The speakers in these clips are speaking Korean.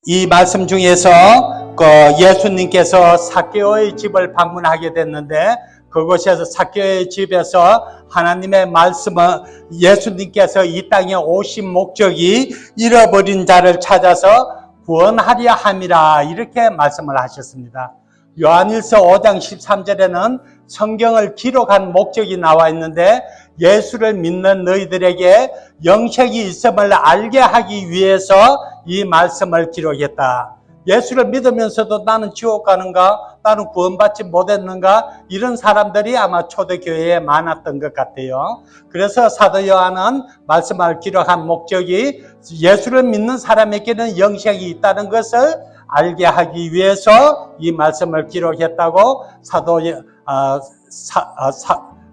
이 말씀 중에서 예수님께서 삭개오의 집을 방문하게 됐는데 그곳에서 삭개오의 집에서 하나님의 말씀은 예수님께서 이 땅에 오신 목적이 잃어버린 자를 찾아서 구원하려 함이라 이렇게 말씀을 하셨습니다. 요한일서 5장 13절에는 성경을 기록한 목적이 나와 있는데 예수를 믿는 너희들에게 영생이 있음을 알게 하기 위해서 이 말씀을 기록했다. 예수를 믿으면서도 나는 지옥 가는가? 나는 구원받지 못했는가? 이런 사람들이 아마 초대교회에 많았던 것 같아요. 그래서 사도 요한은 말씀을 기록한 목적이 예수를 믿는 사람에게는 영생이 있다는 것을 알게 하기 위해서 이 말씀을 기록했다고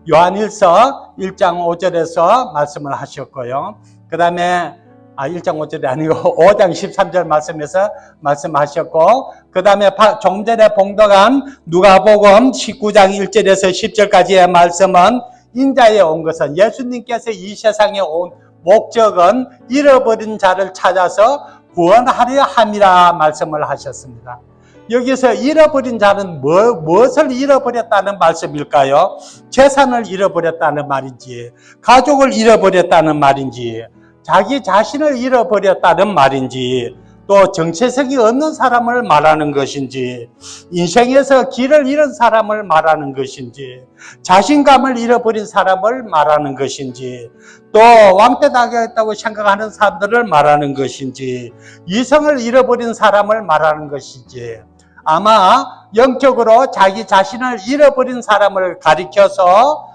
요한일서 1장 5절에서 말씀을 하셨고요. 그 다음에 1장 5절이 아니고 5장 13절 말씀에서 말씀하셨고, 그 다음에 좀 전에 봉독한 누가복음 19장 1절에서 10절까지의 말씀은 인자에 온 것은 예수님께서 이 세상에 온 목적은 잃어버린 자를 찾아서 구원하려 함이라 말씀을 하셨습니다. 여기서 잃어버린 자는 무엇을 잃어버렸다는 말씀일까요? 재산을 잃어버렸다는 말인지, 가족을 잃어버렸다는 말인지, 자기 자신을 잃어버렸다는 말인지, 또 정체성이 없는 사람을 말하는 것인지, 인생에서 길을 잃은 사람을 말하는 것인지, 자신감을 잃어버린 사람을 말하는 것인지, 또 왕따당했다고 생각하는 사람들을 말하는 것인지, 이성을 잃어버린 사람을 말하는 것인지, 아마 영적으로 자기 자신을 잃어버린 사람을 가리켜서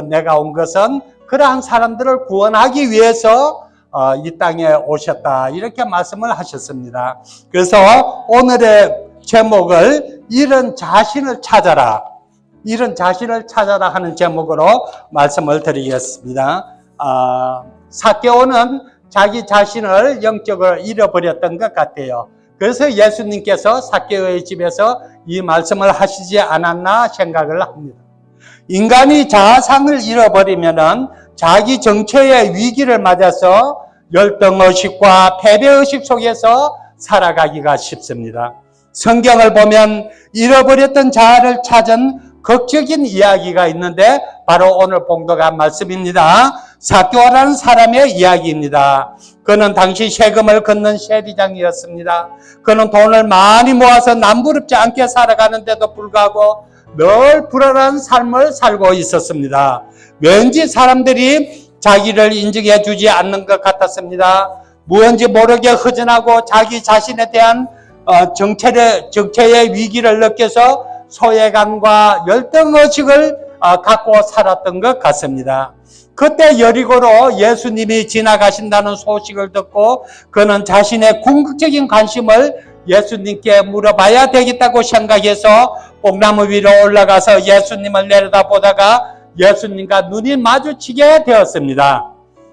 내가 온 것은 그러한 사람들을 구원하기 위해서 이 땅에 오셨다 이렇게 말씀을 하셨습니다. 그래서 오늘의 제목을 잃은 자신을 찾아라, 잃은 자신을 찾아라 하는 제목으로 말씀을 드리겠습니다. 삭개오는 자기 자신을 영적으로 잃어버렸던 것 같아요. 그래서 예수님께서 삭개오의 집에서 이 말씀을 하시지 않았나 생각을 합니다. 인간이 자아상을 잃어버리면은 자기 정체의 위기를 맞아서 열등의식과 패배의식 속에서 살아가기가 쉽습니다. 성경을 보면 잃어버렸던 자아를 찾은 극적인 이야기가 있는데 바로 오늘 봉독한 말씀입니다. 삭개오라는 사람의 이야기입니다. 그는 당시 세금을 걷는 세리장이었습니다. 그는 돈을 많이 모아서 남부럽지 않게 살아가는데도 불구하고 늘 불안한 삶을 살고 있었습니다. 왠지 사람들이 자기를 인정해 주지 않는 것 같았습니다. 무언지 모르게 허전하고 자기 자신에 대한 정체의 위기를 느껴서 소외감과 열등의식을 갖고 살았던 것 같습니다. 그때 여리고로 예수님이 지나가신다는 소식을 듣고 그는 자신의 궁극적인 관심을 예수님께 물어봐야 되겠다고 생각해서 뽕나무 위로 올라가서 예수님을 내려다보다가 예수님과 눈이 마주치게 되었습니다.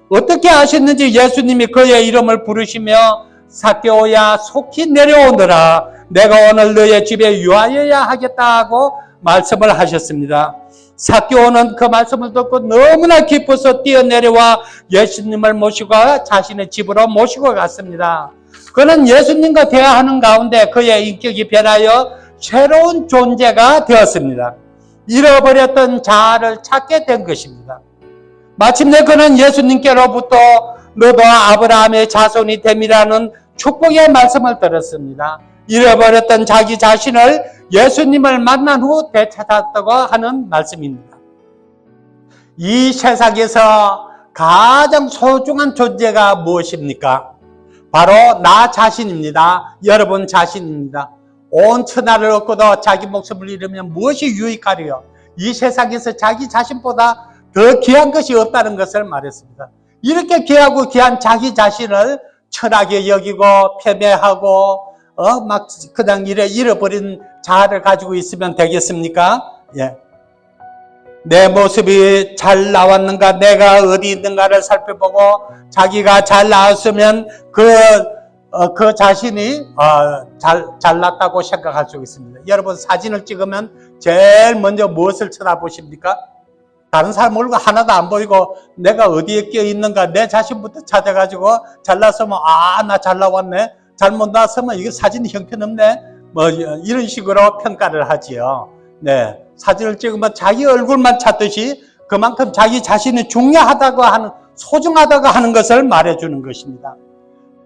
어떻게 아셨는지 예수님이 그의 이름을 부르시며 삭개오야 속히 내려오너라, 내가 오늘 너의 집에 유하여야 하겠다고 말씀을 하셨습니다. 삭개오는 그 말씀을 듣고 너무나 기뻐서 뛰어내려와 예수님을 모시고 자신의 집으로 모시고 갔습니다. 그는 예수님과 대화하는 가운데 그의 인격이 변하여 새로운 존재가 되었습니다. 잃어버렸던 자아를 찾게 된 것입니다. 마침내 그는 예수님께로부터 너도 아브라함의 자손이 됨이라는 축복의 말씀을 들었습니다. 잃어버렸던 자기 자신을 예수님을 만난 후 되찾았다고 하는 말씀입니다. 이 세상에서 가장 소중한 존재가 무엇입니까? 바로 나 자신입니다. 여러분 자신입니다. 온 천하를 얻고도 자기 목숨을 잃으면 무엇이 유익하리요? 이 세상에서 자기 자신보다 더 귀한 것이 없다는 것을 말했습니다. 이렇게 귀하고 귀한 자기 자신을 천하게 여기고 패배하고 막 그냥 잃어버린 자아를 가지고 있으면 되겠습니까? 예. 내 모습이 잘 나왔는가, 내가 어디 있는가를 살펴보고 자기가 잘 나왔으면 그 자신이 잘났다고 생각할 수 있습니다. 여러분 사진을 찍으면 제일 먼저 무엇을 쳐다보십니까? 다른 사람 얼굴 하나도 안 보이고 내가 어디에 껴 있는가 내 자신부터 찾아가지고 잘났으면 나 잘 나왔네, 잘못 나왔으면 이거 사진이 형편없네. 뭐 이런 식으로 평가를 하지요. 네, 사진을 찍으면 자기 얼굴만 찾듯이 그만큼 자기 자신이 중요하다고 하는, 소중하다고 하는 것을 말해주는 것입니다.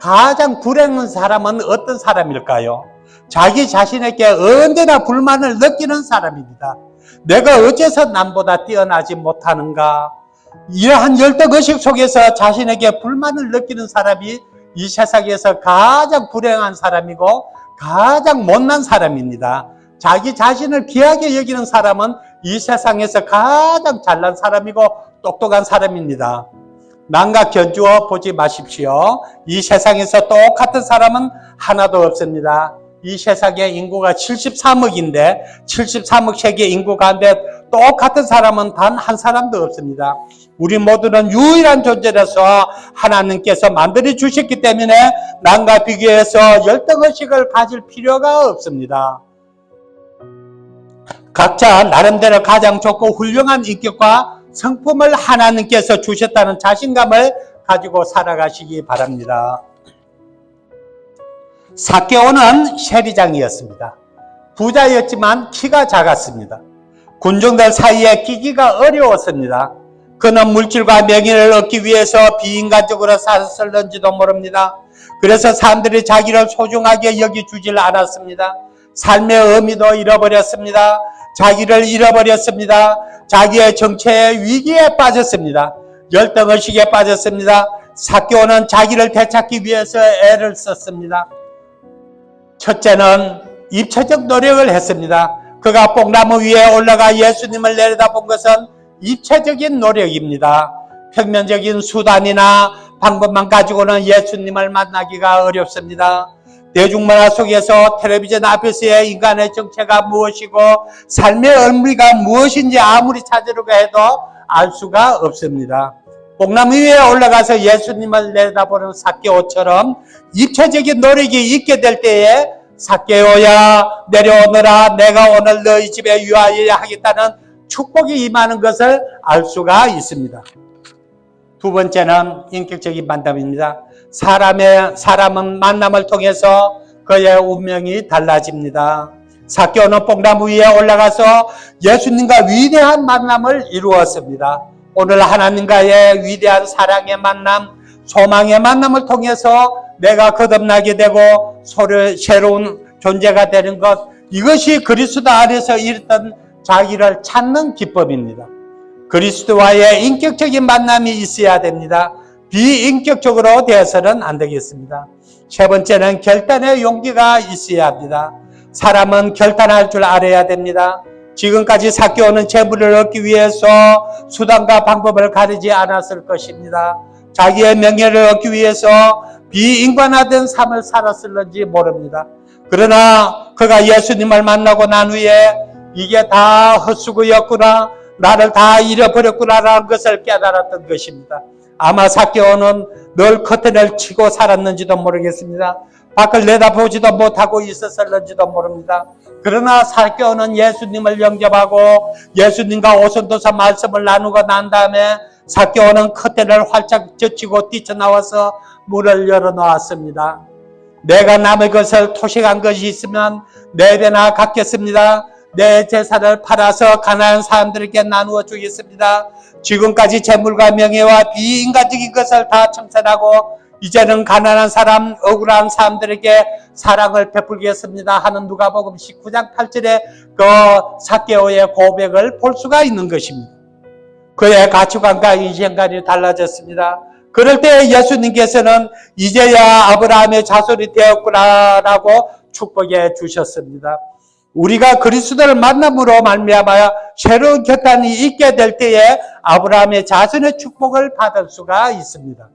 가장 불행한 사람은 어떤 사람일까요? 자기 자신에게 언제나 불만을 느끼는 사람입니다. 내가 어째서 남보다 뛰어나지 못하는가? 이러한 열등의식 속에서 자신에게 불만을 느끼는 사람이 이 세상에서 가장 불행한 사람이고 가장 못난 사람입니다. 자기 자신을 귀하게 여기는 사람은 이 세상에서 가장 잘난 사람이고 똑똑한 사람입니다. 남과 견주어 보지 마십시오. 이 세상에서 똑같은 사람은 하나도 없습니다. 이 세상의 인구가 73억인데 73억 세계 인구 가운데 똑같은 사람은 단 한 사람도 없습니다. 우리 모두는 유일한 존재라서 하나님께서 만들어 주셨기 때문에 남과 비교해서 열등의식을 가질 필요가 없습니다. 각자 나름대로 가장 좋고 훌륭한 인격과 성품을 하나님께서 주셨다는 자신감을 가지고 살아가시기 바랍니다. 삭개오는 세리장이었습니다. 부자였지만 키가 작았습니다. 군중들 사이에 끼기가 어려웠습니다. 그는 물질과 명예를 얻기 위해서 비인간적으로 살았을는지도 모릅니다. 그래서 사람들이 자기를 소중하게 여기주질 않았습니다. 삶의 의미도 잃어버렸습니다. 자기를 잃어버렸습니다. 자기의 정체의 위기에 빠졌습니다. 열등의식에 빠졌습니다. 삭개오는 자기를 되찾기 위해서 애를 썼습니다. 첫째는 입체적 노력을 했습니다. 그가 뽕나무 위에 올라가 예수님을 내려다본 것은 입체적인 노력입니다. 평면적인 수단이나 방법만 가지고는 예수님을 만나기가 어렵습니다. 대중문화 속에서 텔레비전 앞에서의 인간의 정체가 무엇이고 삶의 의미가 무엇인지 아무리 찾으려고 해도 알 수가 없습니다. 뽕나무 위에 올라가서 예수님을 내다보는 삭개오처럼 입체적인 노력이 있게 될 때에 삭개오야 내려오너라, 내가 오늘 너희 집에 유하여 하겠다는 축복이 임하는 것을 알 수가 있습니다. 두 번째는 인격적인 만남입니다. 사람은 만남을 통해서 그의 운명이 달라집니다. 삭개오는 뽕나무 위에 올라가서 예수님과 위대한 만남을 이루었습니다. 오늘 하나님과의 위대한 사랑의 만남, 소망의 만남을 통해서 내가 거듭나게 되고 새로운 존재가 되는 것, 이것이 그리스도 안에서 이뤘던 자기를 찾는 기법입니다. 그리스도와의 인격적인 만남이 있어야 됩니다. 비인격적으로 되어서는 안 되겠습니다. 세 번째는 결단의 용기가 있어야 합니다. 사람은 결단할 줄 알아야 됩니다. 지금까지 삭개오는 재물을 얻기 위해서 수단과 방법을 가리지 않았을 것입니다. 자기의 명예를 얻기 위해서 비인간화된 삶을 살았을는지 모릅니다. 그러나 그가 예수님을 만나고 난 후에 이게 다 헛수고였구나, 나를 다 잃어버렸구나라는 것을 깨달았던 것입니다. 아마 삭개오는 늘 커튼을 치고 살았는지도 모르겠습니다. 밖을 내다보지도 못하고 있었을는지도 모릅니다. 그러나 삭개오는 예수님을 영접하고 예수님과 오순도사 말씀을 나누고 난 다음에 삭개오는 커튼을 활짝 젖히고 뛰쳐나와서 문을 열어놓았습니다. 내가 남의 것을 토식한 것이 있으면 4배나 갚겠습니다. 내 재산을 팔아서 가난한 사람들에게 나누어 주겠습니다. 지금까지 재물과 명예와 비인간적인 것을 다 청산하고 이제는 가난한 사람, 억울한 사람들에게 사랑을 베풀겠습니다 하는 누가복음 19장 8절에 그 삭개오의 고백을 볼 수가 있는 것입니다. 그의 가치관과 인생관이 달라졌습니다. 그럴 때 예수님께서는 이제야 아브라함의 자손이 되었구나라고 축복해 주셨습니다. 우리가 그리스도를 만남으로 말미암아 새로운 결단이 있게 될 때에 아브라함의 자손의 축복을 받을 수가 있습니다.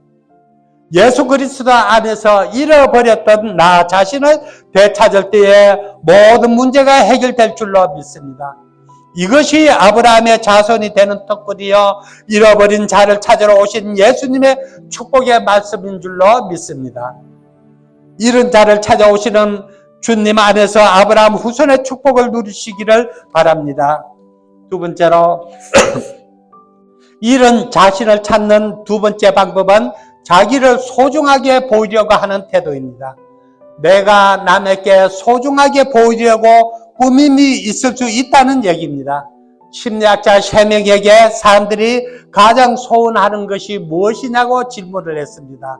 예수 그리스도 안에서 잃어버렸던 나 자신을 되찾을 때에 모든 문제가 해결될 줄로 믿습니다. 이것이 아브라함의 자손이 되는 특권이요, 잃어버린 자를 찾으러 오신 예수님의 축복의 말씀인 줄로 믿습니다. 잃은 자를 찾아오시는 주님 안에서 아브라함 후손의 축복을 누리시기를 바랍니다. 두 번째로 잃은 자신을 찾는 두 번째 방법은 자기를 소중하게 보이려고 하는 태도입니다. 내가 남에게 소중하게 보이려고 꾸밈이 있을 수 있다는 얘기입니다. 심리학자 3명에게 사람들이 가장 소원하는 것이 무엇이냐고 질문을 했습니다.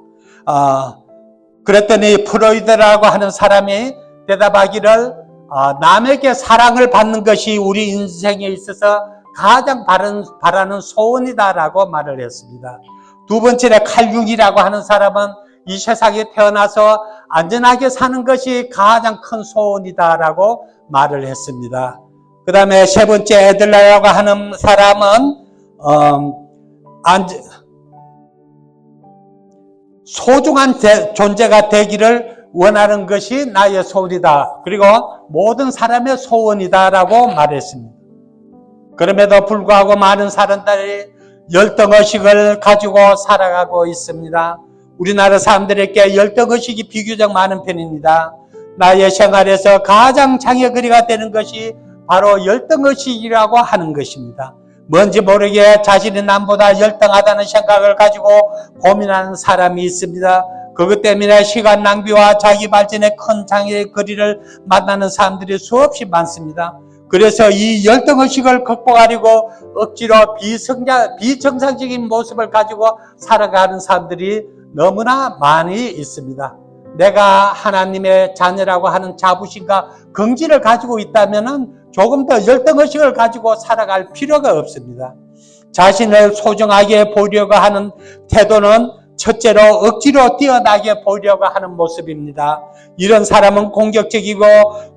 그랬더니 프로이드라고 하는 사람이 대답하기를 남에게 사랑을 받는 것이 우리 인생에 있어서 가장 바라는 소원이다라고 말을 했습니다. 두 번째로 칼 융이라고 하는 사람은 이 세상에 태어나서 안전하게 사는 것이 가장 큰 소원이다라고 말을 했습니다. 그 다음에 세 번째 애들라라고 하는 사람은 소중한 존재가 되기를 원하는 것이 나의 소원이다. 그리고 모든 사람의 소원이다라고 말했습니다. 그럼에도 불구하고 많은 사람들이 열등의식을 가지고 살아가고 있습니다. 우리나라 사람들에게 열등의식이 비교적 많은 편입니다. 나의 생활에서 가장 장애거리가 되는 것이 바로 열등의식이라고 하는 것입니다. 뭔지 모르게 자신이 남보다 열등하다는 생각을 가지고 고민하는 사람이 있습니다. 그것 때문에 시간 낭비와 자기 발전에 큰 장애거리를 만나는 사람들이 수없이 많습니다. 그래서 이 열등의식을 극복하려고 억지로 비정상적인 모습을 가지고 살아가는 사람들이 너무나 많이 있습니다. 내가 하나님의 자녀라고 하는 자부심과 긍지를 가지고 있다면 조금 더 열등의식을 가지고 살아갈 필요가 없습니다. 자신을 소중하게 보려고 하는 태도는 첫째로 억지로 뛰어나게 보려고 하는 모습입니다. 이런 사람은 공격적이고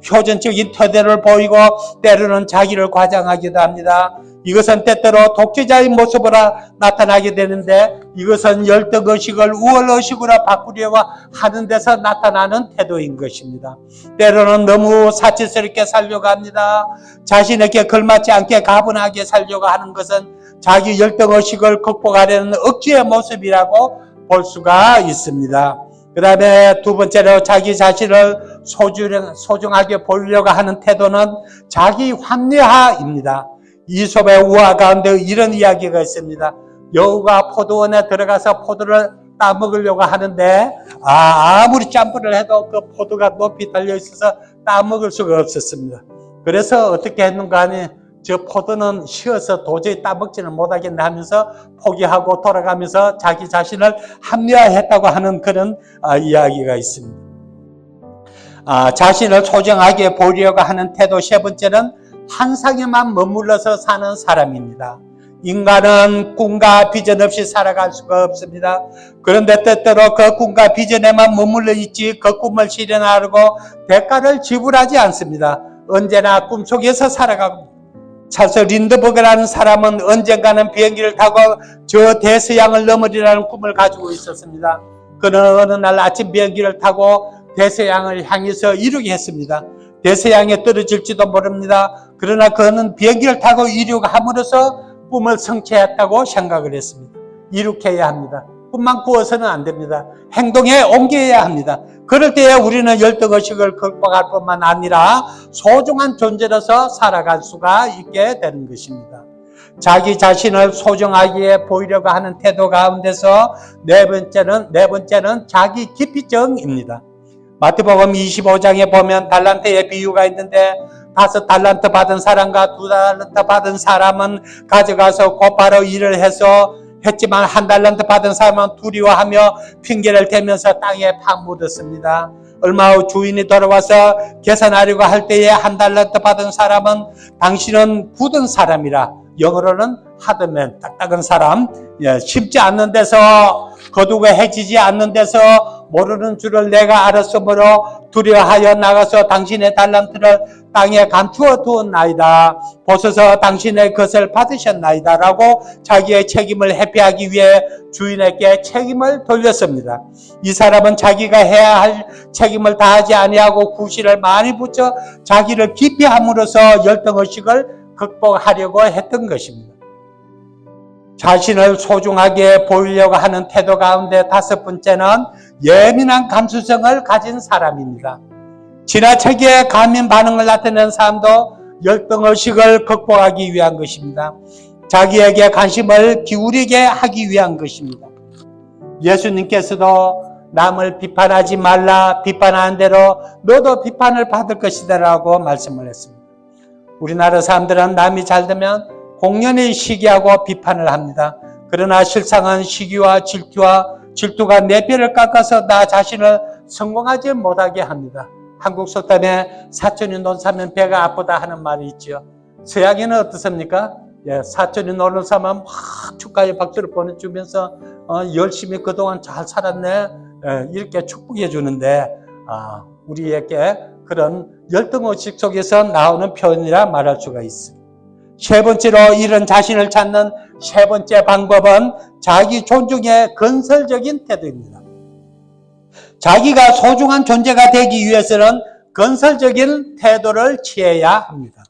표전적인 태도를 보이고 때로는 자기를 과장하기도 합니다. 이것은 때때로 독재자의 모습으로 나타나게 되는데 이것은 열등의식을 우월의식으로 바꾸려고 하는 데서 나타나는 태도인 것입니다. 때로는 너무 사치스럽게 살려고 합니다. 자신에게 걸맞지 않게 가분하게 살려고 하는 것은 자기 열등의식을 극복하려는 억지의 모습이라고 볼 수가 있습니다. 그 다음에 두 번째로 자기 자신을 소중하게 보이려고 하는 태도는 자기 합리화입니다. 이솝의 우화 가운데 이런 이야기가 있습니다. 여우가 포도원에 들어가서 포도를 따먹으려고 하는데 아무리 점프를 해도 그 포도가 높이 달려있어서 따먹을 수가 없었습니다. 그래서 어떻게 했는가 하니 저 포도는 쉬어서 도저히 따먹지는 못하겠네 하면서 포기하고 돌아가면서 자기 자신을 합리화했다고 하는 그런 이야기가 있습니다. 자신을 소중하게 보이려고 하는 태도 세 번째는 환상에만 머물러서 사는 사람입니다. 인간은 꿈과 비전 없이 살아갈 수가 없습니다. 그런데 때때로 그 꿈과 비전에만 머물러 있지 그 꿈을 실현하려고 대가를 지불하지 않습니다. 언제나 꿈속에서 살아가고 찰스 린드버그라는 사람은 언젠가는 비행기를 타고 저 대서양을 넘으리라는 꿈을 가지고 있었습니다. 그는 어느 날 아침 비행기를 타고 대서양을 향해서 이루게 했습니다. 대서양에 떨어질지도 모릅니다. 그러나 그는 비행기를 타고 이루게 함으로써 꿈을 성취했다고 생각을 했습니다. 이룩해야 합니다. 꿈만 꾸어서는 안 됩니다. 행동에 옮겨야 합니다. 그럴 때에 우리는 열등의식을 극복할 뿐만 아니라 소중한 존재로서 살아갈 수가 있게 되는 것입니다. 자기 자신을 소중하게 보이려고 하는 태도 가운데서 네 번째는 자기 기피증입니다. 마태복음 25장에 보면 달란트의 비유가 있는데 5 달란트 받은 사람과 2 달란트 받은 사람은 가져가서 곧바로 일을 했지만 1 달란트 받은 사람은 두려워하며 핑계를 대면서 땅에 파묻었습니다. 얼마 후 주인이 돌아와서 계산하려고 할 때에 1 달란트 받은 사람은 당신은 굳은 사람이라, 영어로는 하드맨, 딱딱한 사람, 쉽지 않는 데서 거두고 해지지 않는 데서 모르는 줄을 내가 알았으므로 두려워하여 나가서 당신의 달란트를 땅에 감추어 두었나이다. 보소서 당신의 것을 받으셨나이다 라고 자기의 책임을 회피하기 위해 주인에게 책임을 돌렸습니다. 이 사람은 자기가 해야 할 책임을 다하지 아니하고 구실을 많이 붙여 자기를 기피함으로써 열등의식을 극복하려고 했던 것입니다. 자신을 소중하게 보이려고 하는 태도 가운데 5번째는 예민한 감수성을 가진 사람입니다. 지나치게 감민 반응을 나타내는 사람도 열등의식을 극복하기 위한 것입니다. 자기에게 관심을 기울이게 하기 위한 것입니다. 예수님께서도 남을 비판하지 말라. 비판하는 대로 너도 비판을 받을 것이다 라고 말씀을 했습니다. 우리나라 사람들은 남이 잘 되면 공연히 시기하고 비판을 합니다. 그러나 실상은 시기와 질투가 내 뼈를 깎아서 나 자신을 성공하지 못하게 합니다. 한국 속담에 사촌이 논 사면 배가 아프다 하는 말이 있죠. 서양에는 어떻습니까? 사촌이 논을 사면 막 축하의 박수를 보내주면서 열심히 그동안 잘 살았네 이렇게 축복해 주는데 우리에게 그런 열등의식 속에서 나오는 표현이라 말할 수가 있습니다. 세 번째로 이런 자신을 찾는 세 번째 방법은 자기 존중의 건설적인 태도입니다. 자기가 소중한 존재가 되기 위해서는 건설적인 태도를 취해야 합니다.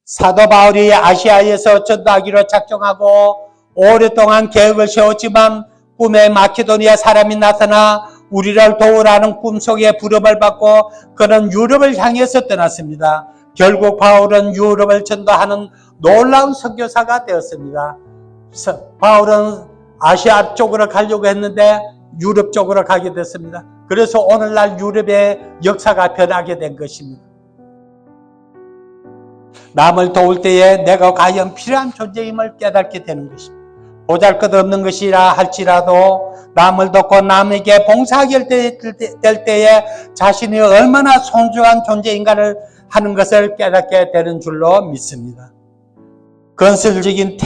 사도 바울이 아시아에서 전도하기로 작정하고 오랫동안 계획을 세웠지만 꿈에 마케도니아 사람이 나타나 우리를 도우라는 꿈속에 부름을 받고 그는 유럽을 향해서 떠났습니다. 결국 바울은 유럽을 전도하는 놀라운 선교사가 되었습니다. 바울은 아시아 쪽으로 가려고 했는데 유럽 쪽으로 가게 됐습니다. 그래서 오늘날 유럽의 역사가 변하게 된 것입니다. 남을 도울 때에 내가 과연 필요한 존재임을 깨닫게 되는 것입니다. 보잘것없는 것이라 할지라도 남을 돕고 남에게 봉사하게 될 때에 자신이 얼마나 소중한 존재인가를 하는 것을 깨닫게 되는 줄로 믿습니다. 건설적인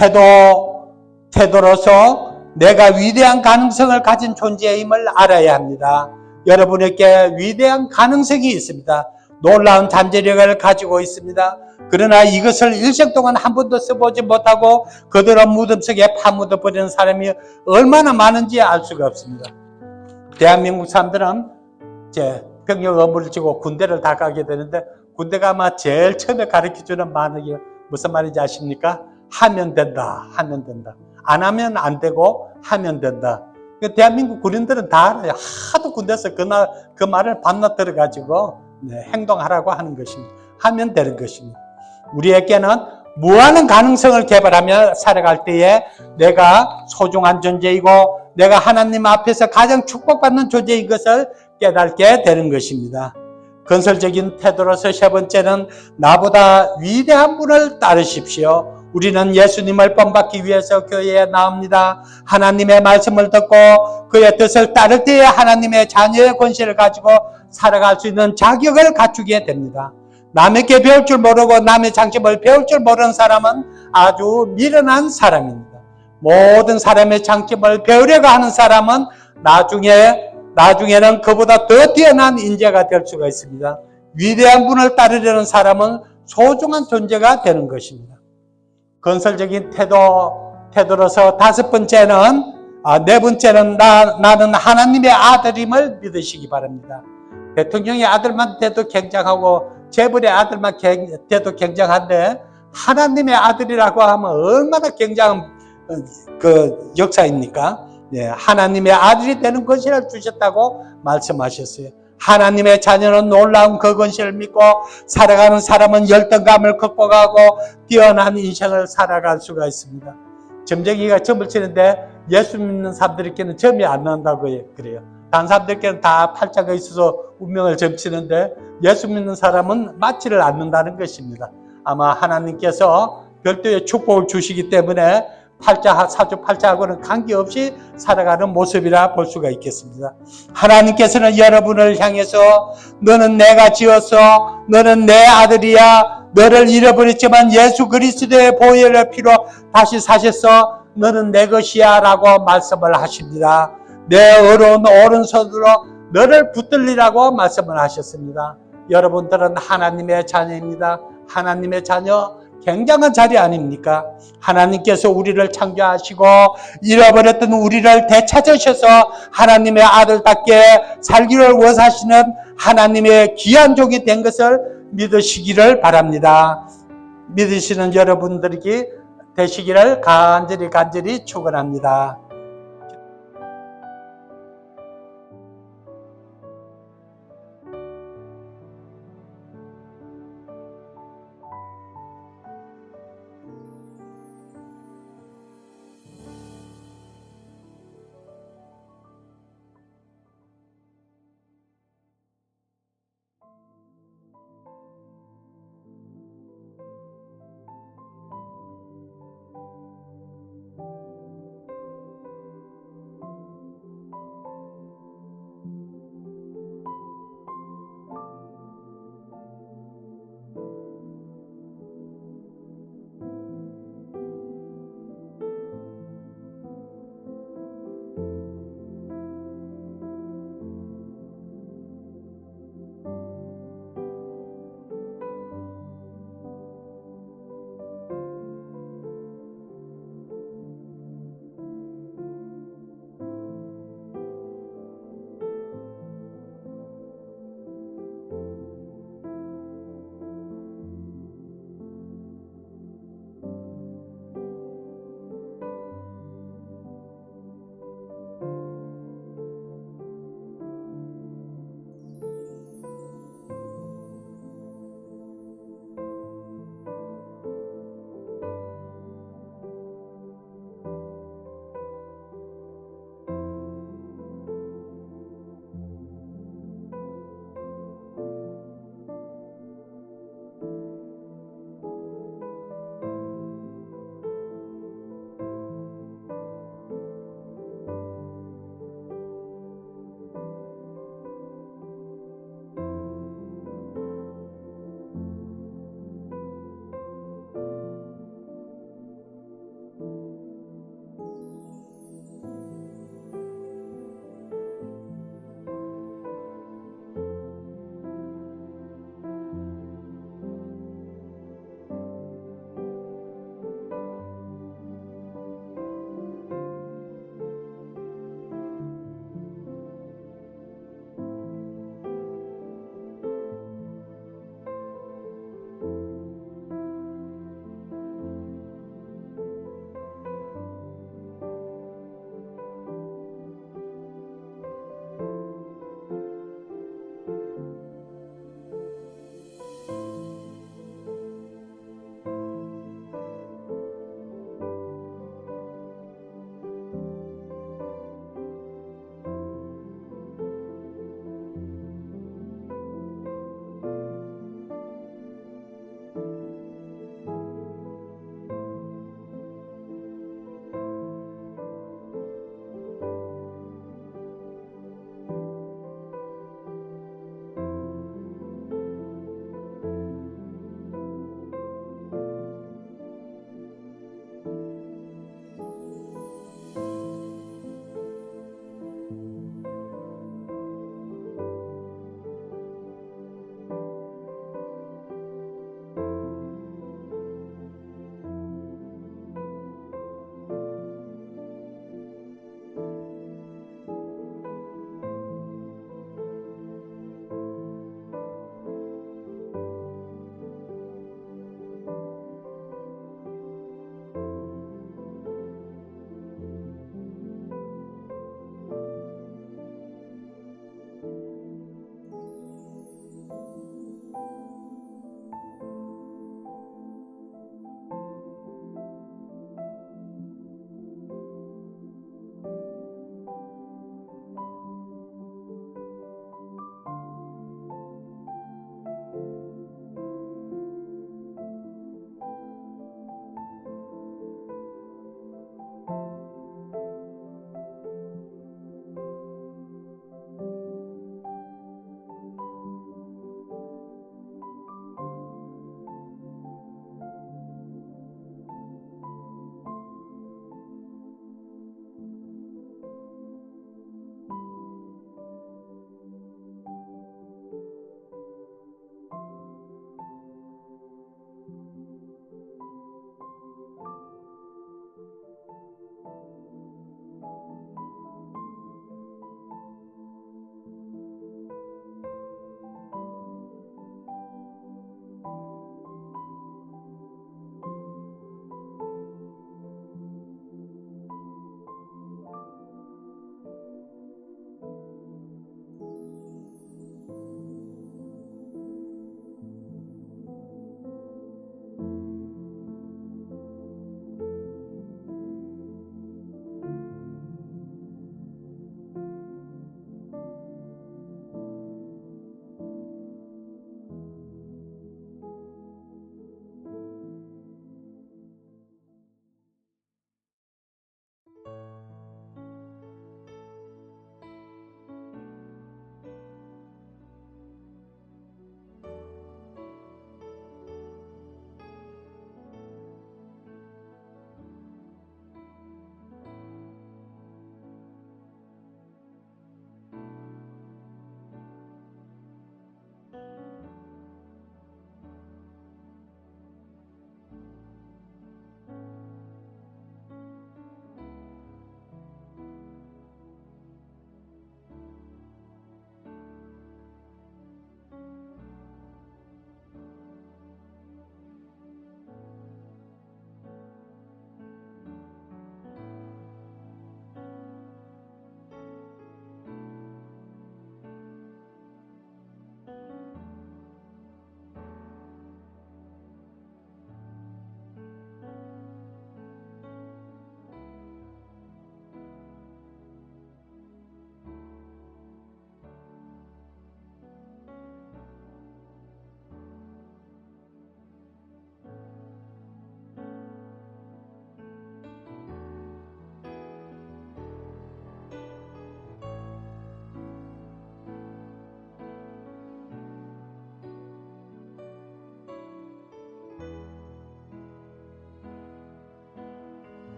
태도로서 내가 위대한 가능성을 가진 존재임을 알아야 합니다. 여러분에게 위대한 가능성이 있습니다. 놀라운 잠재력을 가지고 있습니다. 그러나 이것을 일생 동안 한 번도 써보지 못하고 그대로 무덤 속에 파묻어버리는 사람이 얼마나 많은지 알 수가 없습니다. 대한민국 사람들은 이제 병역 업무를 지고 군대를 다 가게 되는데 군대가 아마 제일 처음에 가르쳐주는 말이 무슨 말인지 아십니까? 하면 된다. 하면 된다. 안 하면 안 되고 하면 된다. 대한민국 군인들은 다 알아요. 하도 군대에서 그 말을 반나 들어가지고 행동하라고 하는 것입니다. 하면 되는 것입니다. 우리에게는 무한한 가능성을 개발하며 살아갈 때에 내가 소중한 존재이고 내가 하나님 앞에서 가장 축복받는 존재인 것을 깨닫게 되는 것입니다. 건설적인 태도로서 세 번째는 나보다 위대한 분을 따르십시오. 우리는 예수님을 본받기 위해서 교회에 나옵니다. 하나님의 말씀을 듣고 그의 뜻을 따를 때에 하나님의 자녀의 권세를 가지고 살아갈 수 있는 자격을 갖추게 됩니다. 남에게 배울 줄 모르고 남의 장점을 배울 줄 모르는 사람은 아주 미련한 사람입니다. 모든 사람의 장점을 배우려고 하는 사람은 나중에는 그보다 더 뛰어난 인재가 될 수가 있습니다. 위대한 분을 따르려는 사람은 소중한 존재가 되는 것입니다. 건설적인 태도로서 네 번째는 나는 하나님의 아들임을 믿으시기 바랍니다. 대통령의 아들만 돼도 굉장하고 재벌의 아들만 돼도 굉장한데 하나님의 아들이라고 하면 얼마나 굉장한 역사입니까? 하나님의 아들이 되는 권세를 주셨다고 말씀하셨어요. 하나님의 자녀는 놀라운 그 권세를 믿고 살아가는 사람은 열등감을 극복하고 뛰어난 인생을 살아갈 수가 있습니다. 점쟁이가 점을 치는데 예수 믿는 사람들에게는 점이 안 난다고 그래요. 다른 사람들께는 다 팔자가 있어서 운명을 점치는데 예수 믿는 사람은 맞지를 않는다는 것입니다. 아마 하나님께서 별도의 축복을 주시기 때문에 사주팔자하고는 관계없이 살아가는 모습이라 볼 수가 있겠습니다. 하나님께서는 여러분을 향해서 너는 내가 지었어, 너는 내 아들이야, 너를 잃어버렸지만 예수 그리스도의 보혈의 피로 다시 사셨어, 너는 내 것이야 라고 말씀을 하십니다. 내 오른손으로 너를 붙들리라고 말씀을 하셨습니다. 여러분들은 하나님의 자녀입니다. 하나님의 자녀 굉장한 자리 아닙니까? 하나님께서 우리를 창조하시고 잃어버렸던 우리를 되찾으셔서 하나님의 아들답게 살기를 원하시는 하나님의 귀한 종이 된 것을 믿으시기를 바랍니다. 믿으시는 여러분들이 되시기를 간절히 축원합니다.